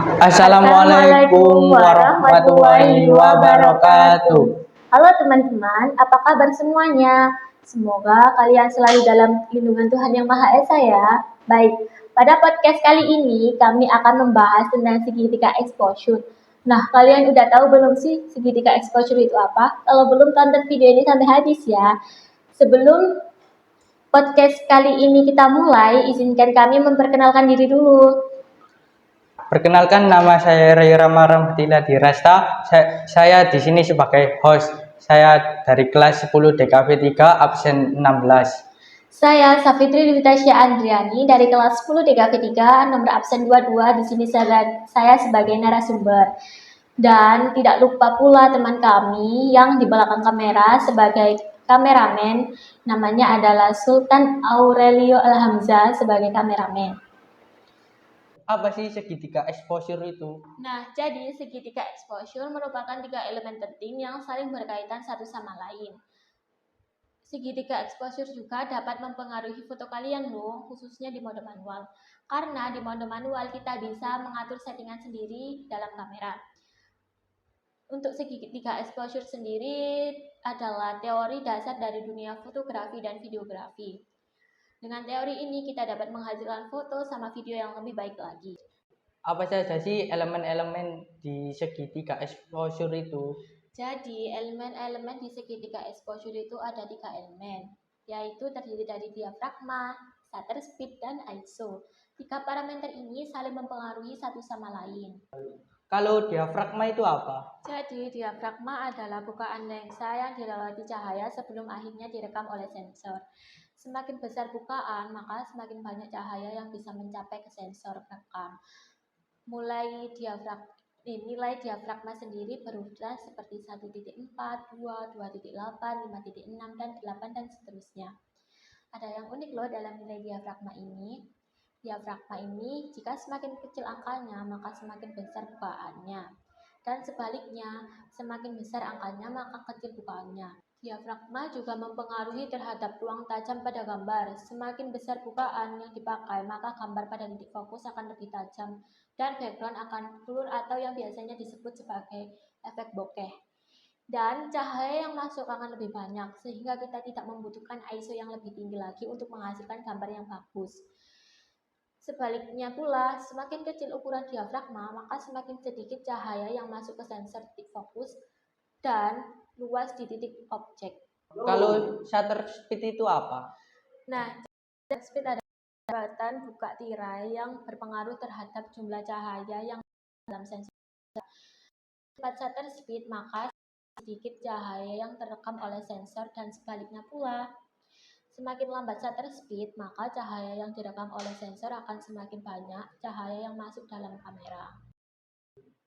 Assalamualaikum warahmatullahi wabarakatuh. Halo teman-teman, apa kabar semuanya? Semoga kalian selalu dalam lindungan Tuhan Yang Maha Esa ya. Baik, pada podcast kali ini kami akan membahas tentang segitiga exposure. Nah, kalian udah tahu belum sih segitiga exposure itu apa? Kalau belum, tonton video ini sampai habis ya. Sebelum podcast kali ini kita mulai, izinkan kami memperkenalkan diri dulu. Perkenalkan, nama saya Ray Rama Rahmatillah Dirasta. Saya di sini sebagai host. Saya dari kelas 10 DKV 3 absen 16. Saya Safitri Divitasya Andriani dari kelas 10 DKV 3 nomor absen 22. Di sini saya sebagai narasumber. Dan tidak lupa pula teman kami yang di belakang kamera sebagai kameramen, namanya adalah Sultan Aurelio Alhamza sebagai kameramen. Apa sih segitiga exposure itu? Nah, jadi segitiga exposure merupakan 3 elemen penting yang saling berkaitan satu sama lain. Segitiga exposure juga dapat mempengaruhi foto kalian loh, khususnya di mode manual. Karena di mode manual kita bisa mengatur settingan sendiri dalam kamera. Untuk segitiga exposure sendiri adalah teori dasar dari dunia fotografi dan videografi. Dengan teori ini kita dapat menghasilkan foto sama video yang lebih baik lagi. Apa saja sih elemen-elemen di segitiga exposure itu? Jadi, elemen-elemen di segitiga exposure itu ada 3 elemen, yaitu terdiri dari diafragma, shutter speed, dan ISO. 3 parameter ini saling mempengaruhi satu sama lain. Kalau diafragma itu apa? Jadi, diafragma adalah bukaan lensa yang dilewati cahaya sebelum akhirnya direkam oleh sensor. Semakin besar bukaan, maka semakin banyak cahaya yang bisa mencapai ke sensor perekam. Nilai diafragma sendiri berurutan seperti 1.4, 2, 2.8, 5.6, dan 8, dan seterusnya. Ada yang unik loh dalam nilai diafragma ini. Diafragma ini jika semakin kecil angkanya, maka semakin besar bukaannya. Dan sebaliknya, semakin besar angkanya, maka kecil bukaannya. Diafragma juga mempengaruhi terhadap ruang tajam pada gambar. Semakin besar bukaan yang dipakai, maka gambar pada titik fokus akan lebih tajam dan background akan blur atau yang biasanya disebut sebagai efek bokeh. Dan cahaya yang masuk akan lebih banyak, sehingga kita tidak membutuhkan ISO yang lebih tinggi lagi untuk menghasilkan gambar yang bagus. Sebaliknya pula, semakin kecil ukuran diafragma, maka semakin sedikit cahaya yang masuk ke sensor titik fokus dan luas di titik objek. Kalau shutter speed itu apa? Nah, shutter speed adalah jabatan buka tirai yang berpengaruh terhadap jumlah cahaya yang dalam sensor. Cepat shutter speed, maka sedikit cahaya yang terekam oleh sensor, dan sebaliknya pula. Semakin lambat shutter speed, maka cahaya yang direkam oleh sensor akan semakin banyak cahaya yang masuk dalam kamera.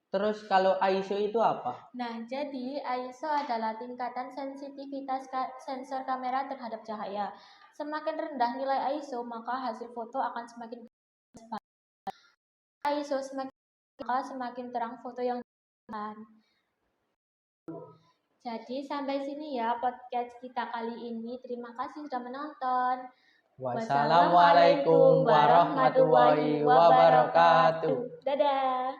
Terus kalau ISO itu apa? Nah, jadi ISO adalah tingkatan sensitivitas sensor kamera terhadap cahaya. Semakin rendah nilai ISO, maka hasil foto akan semakin ISO semakin terang foto yang dihasilkan. Jadi sampai sini ya podcast kita kali ini. Terima kasih sudah menonton. Wassalamualaikum warahmatullahi wabarakatuh. Dadah.